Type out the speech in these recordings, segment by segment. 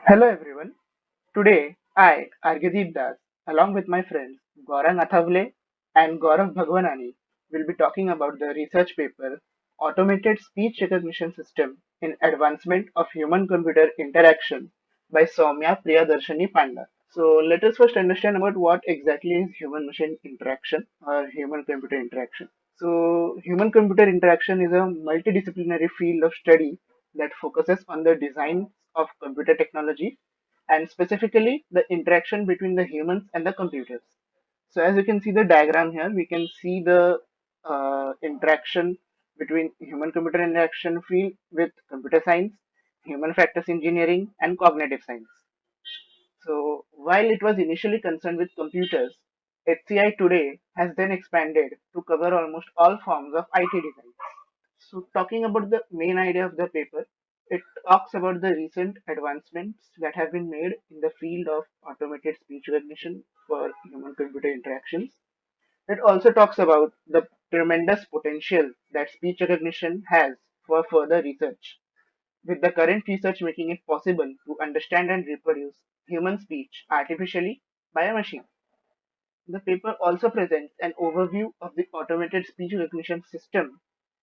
Hello everyone. Today I, Argadeep Das, along with my friends Gaurang Athavle and Gaurav Bhagwanani, will be talking about the research paper Automated Speech Recognition System in Advancement of Human-Computer Interaction by Soumya Priyadarshini Panda. So let us first understand about what exactly is human-machine interaction or human-computer interaction. So human-computer interaction is a multidisciplinary field of study that focuses on the design of computer technology and specifically the interaction between the humans and the computers. So as you can see the diagram here, we can see the interaction between human-computer interaction field with computer science, human factors engineering, and cognitive science. So while it was initially concerned with computers, HCI today has then expanded to cover almost all forms of IT design. So, talking about the main idea of the paper, it talks about the recent advancements that have been made in the field of automated speech recognition for human computer interactions. It also talks about the tremendous potential that speech recognition has for further research, with the current research making it possible to understand and reproduce human speech artificially by a machine. The paper also presents an overview of the automated speech recognition system,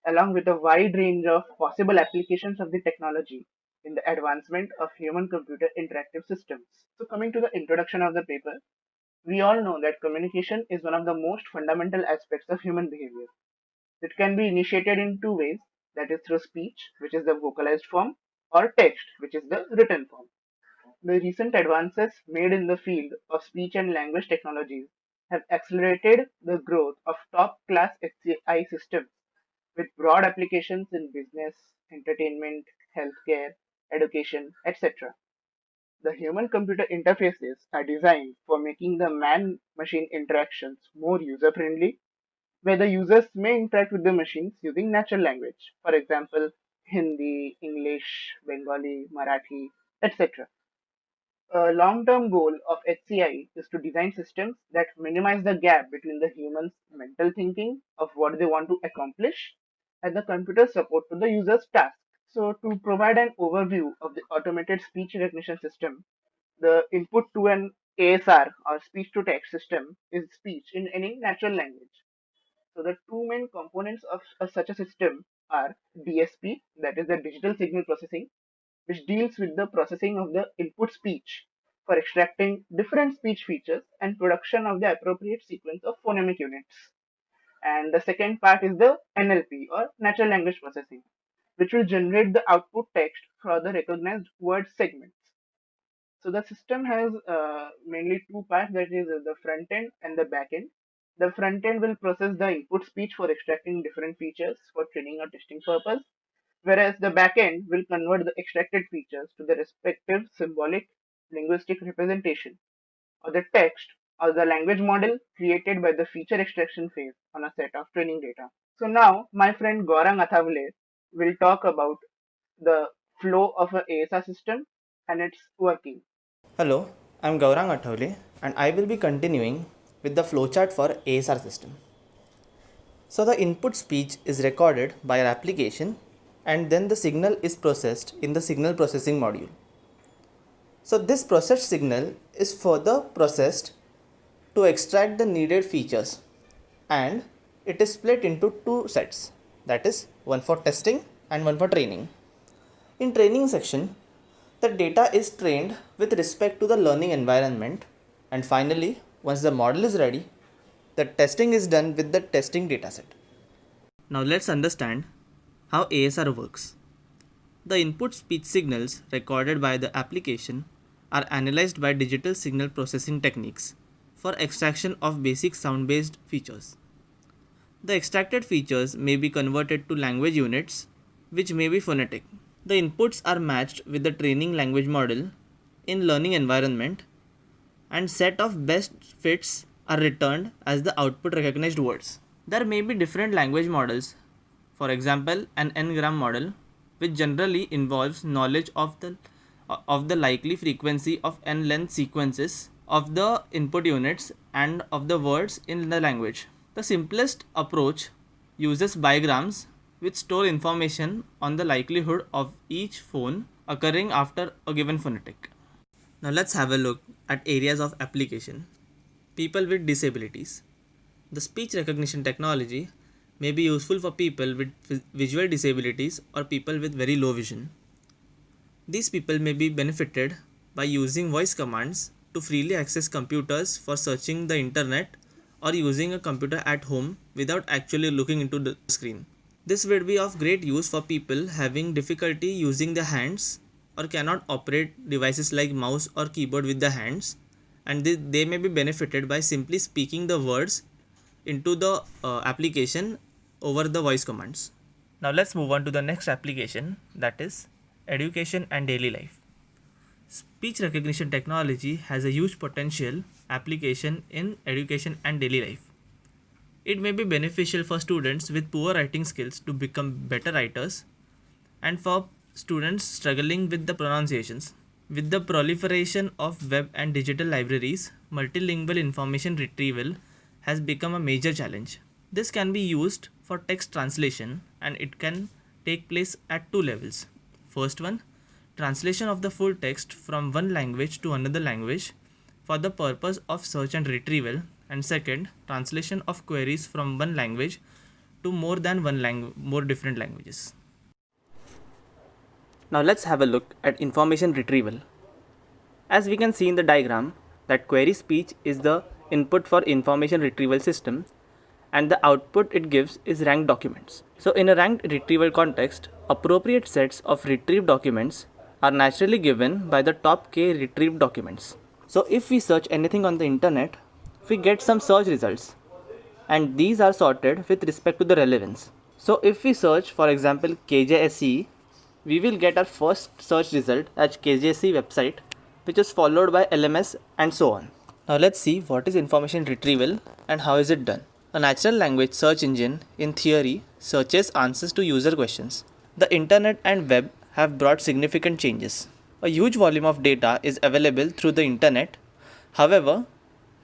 along with a wide range of possible applications of the technology in the advancement of human computer interactive systems. So, coming to the introduction of the paper, we all know that communication is one of the most fundamental aspects of human behavior. It can be initiated in two ways, that is, through speech, which is the vocalized form, or text, which is the written form. The recent advances made in the field of speech and language technologies have accelerated the growth of top class HCI systems with broad applications in business, entertainment, healthcare, education, etc. The human computer interfaces are designed for making the man machine interactions more user friendly, where the users may interact with the machines using natural language, for example, Hindi, English, Bengali, Marathi, etc. A long-term goal of HCI is to design systems that minimize the gap between the human's mental thinking of what they want to accomplish and the computer's support to the user's task. So, to provide an overview of the automated speech recognition system, the input to an ASR or speech to text system is speech in any natural language. So, the two main components of such a system are DSP, that is the digital signal processing, which deals with the processing of the input speech for extracting different speech features and production of the appropriate sequence of phonemic units. And the second part is the NLP or natural language processing, which will generate the output text for the recognized word segments. So the system has mainly two parts, that is the front end and the back end. The front end will process the input speech for extracting different features for training or testing purpose, whereas the backend will convert the extracted features to the respective symbolic linguistic representation or the text or the language model created by the feature extraction phase on a set of training data. So now my friend Gaurang Athavale will talk about the flow of a ASR system and its working. Hello, I'm Gaurang Athavale and I will be continuing with the flowchart for ASR system. So the input speech is recorded by our application and then the signal is processed in the signal processing module. So this processed signal is further processed to extract the needed features and it is split into two sets, that is one for testing and one for training. In training section, the data is trained with respect to the learning environment and finally once the model is ready, the testing is done with the testing dataset. Now let's understand how ASR works. The input speech signals recorded by the application are analyzed by digital signal processing techniques for extraction of basic sound based features. The extracted features may be converted to language units, which may be phonetic. The inputs are matched with the training language model in learning environment and set of best fits are returned as the output recognized words. There may be different language models, for example, an n-gram model, which generally involves knowledge of the likely frequency of n-length sequences of the input units and of the words in the language. The simplest approach uses bigrams which store information on the likelihood of each phone occurring after a given phonetic. Now let's have a look at areas of application. People with disabilities. The speech recognition technology may be useful for people with visual disabilities or people with very low vision. These people may be benefited by using voice commands to freely access computers for searching the internet or using a computer at home without actually looking into the screen. This would be of great use for people having difficulty using their hands or cannot operate devices like mouse or keyboard with their hands, and they may be benefited by simply speaking the words into the application over the voice commands. Now let's move on to the next application, that is education and daily life. Speech recognition technology has a huge potential application in education and daily life. It may be beneficial for students with poor writing skills to become better writers and for students struggling with the pronunciations. With the proliferation of web and digital libraries, multilingual information retrieval has become a major challenge. This can be used for text translation and it can take place at two levels. First one, translation of the full text from one language to another language for the purpose of search and retrieval, and second, translation of queries from one language to more than more different languages. Now let's have a look at information retrieval. As we can see in the diagram, that query speech is the input for information retrieval system and the output it gives is ranked documents. So in a ranked retrieval context, appropriate sets of retrieved documents are naturally given by the top k retrieved documents. So if we search anything on the internet, we get some search results and these are sorted with respect to the relevance. So if we search for example KJSE, we will get our first search result as KJSE website, which is followed by LMS and so on. Now let's see what is information retrieval and how is it done. A natural language search engine in theory searches answers to user questions. The internet and web have brought significant changes. A huge volume of data is available through the internet. However,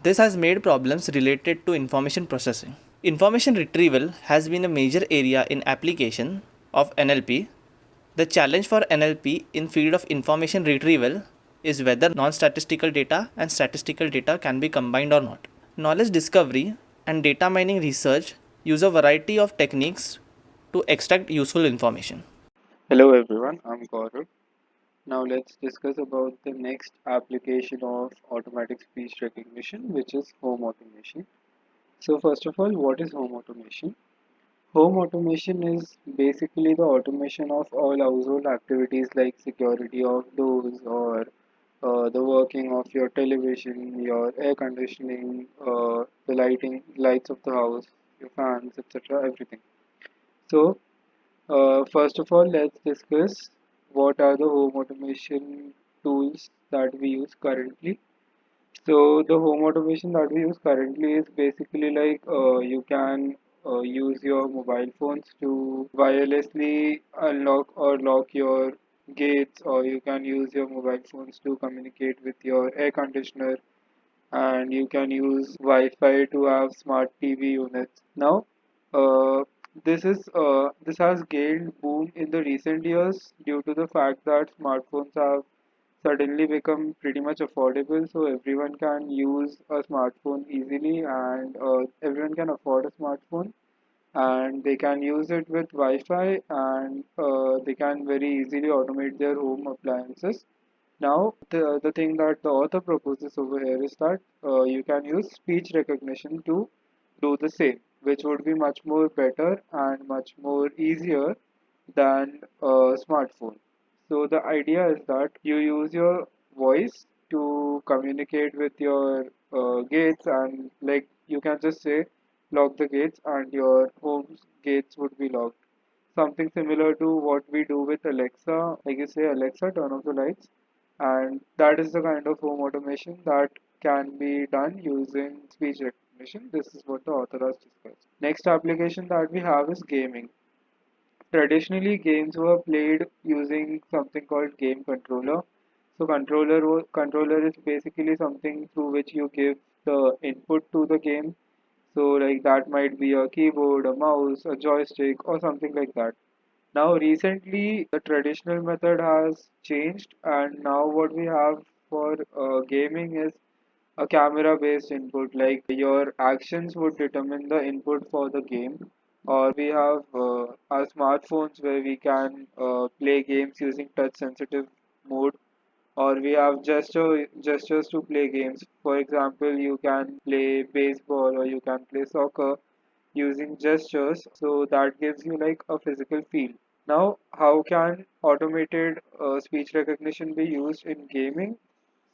this has made problems related to information processing. Information retrieval has been a major area in application of NLP. The challenge for NLP in field of information retrieval is whether non-statistical data and statistical data can be combined or not. Knowledge discovery and data mining research use a variety of techniques to extract useful information. Hello everyone, I'm Gaurav. Now let's discuss about the next application of automatic speech recognition, which is home automation. So first of all, what is home automation? Home automation is basically the automation of all household activities like security of doors or the working of your television, your air conditioning, the lights of the house, your fans, etc. Everything. So first of all, let's discuss what are the home automation tools that we use currently. So the home automation that we use currently is basically like you can use your mobile phones to wirelessly unlock or lock your gates, or you can use your mobile phones to communicate with your air conditioner, and you can use Wi-Fi to have smart TV units. Now, uh, this has gained boom in the recent years due to the fact that smartphones have suddenly become pretty much affordable, so everyone can use a smartphone easily, and everyone can afford a smartphone, and they can use it with Wi-Fi, and they can very easily automate their home appliances. Now, the thing that the author proposes over here is that you can use speech recognition to do the same, which would be much more better and much more easier than a smartphone. So the idea is that you use your voice to communicate with your gates, and like you can just say lock the gates and your home's gates would be locked. Something similar to what we do with Alexa, like you say Alexa, turn off the lights, and that is the kind of home automation that can be done using speech recognition. This is what the author has discussed. Next application that we have is gaming. Traditionally, games were played using something called game controller. So controller is basically something through which you give the input to the game. So like that might be a keyboard, a mouse, a joystick, or something like that. Now recently, the traditional method has changed, and now what we have for gaming is a camera based input, like your actions would determine the input for the game. Or we have our smartphones where we can play games using touch sensitive mode, or we have gestures to play games. For example, you can play baseball or you can play soccer using gestures, so that gives you like a physical feel. Now, how can automated speech recognition be used in gaming?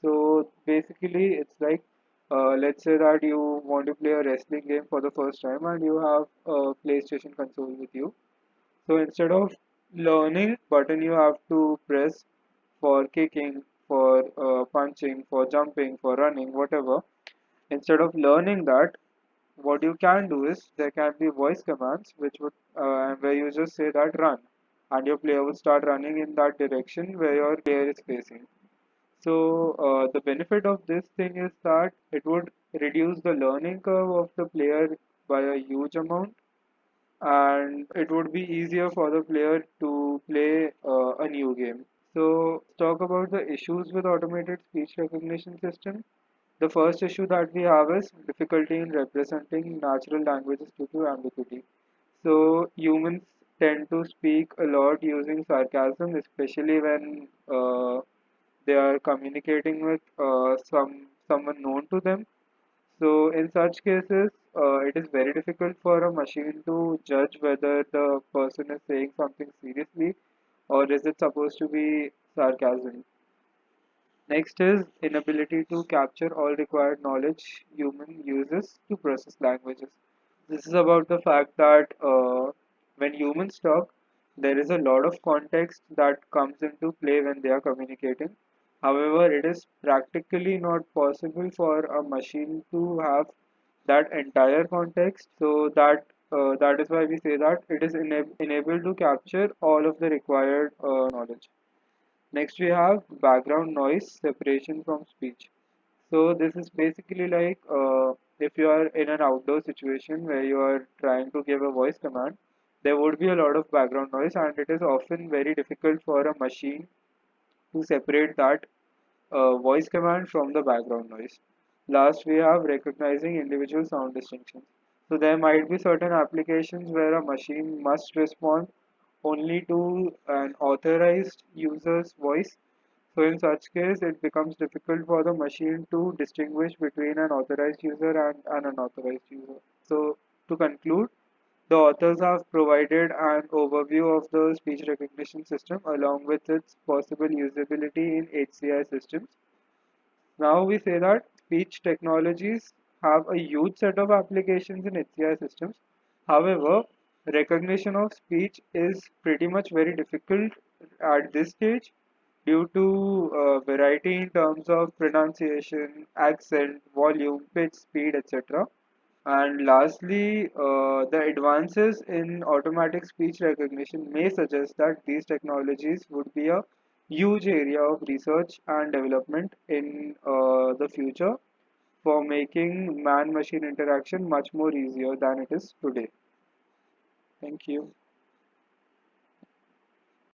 So basically, it's like, let's say that you want to play a wrestling game for the first time and you have a PlayStation console with you. So instead of learning button you have to press for kicking, for punching, for jumping, for running, whatever. Instead of learning that, what you can do is there can be voice commands which would where you just say that run, and your player will start running in that direction where your player is facing. So the benefit of this thing is that it would reduce the learning curve of the player by a huge amount, and it would be easier for the player to play a new game. So let's talk about the issues with automated speech recognition system. The first issue that we have is difficulty in representing natural languages due to ambiguity. So humans tend to speak a lot using sarcasm, especially when they are communicating with someone known to them. So in such cases, it is very difficult for a machine to judge whether the person is saying something seriously or is it supposed to be sarcasm. Next is inability to capture all required knowledge human uses to process languages. This is about the fact that when humans talk, there is a lot of context that comes into play when they are communicating. However, it is practically not possible for a machine to have that entire context. So that is why we say that it is enabled to capture all of the required knowledge. Next, we have background noise separation from speech. So this is basically like if you are in an outdoor situation where you are trying to give a voice command, there would be a lot of background noise, and it is often very difficult for a machine to separate that voice command from the background noise. Last, we have recognizing individual sound distinctions. So there might be certain applications where a machine must respond only to an authorized user's voice. So in such case, it becomes difficult for the machine to distinguish between an authorized user and an unauthorized user. So to conclude, the authors have provided an overview of the speech recognition system along with its possible usability in HCI systems. Now we say that speech technologies have a huge set of applications in HCI systems. However, recognition of speech is pretty much very difficult at this stage due to variety in terms of pronunciation, accent, volume, pitch, speed, etc. And lastly, the advances in automatic speech recognition may suggest that these technologies would be a huge area of research and development in the future for making man machine interaction much more easier than it is today. Thank you.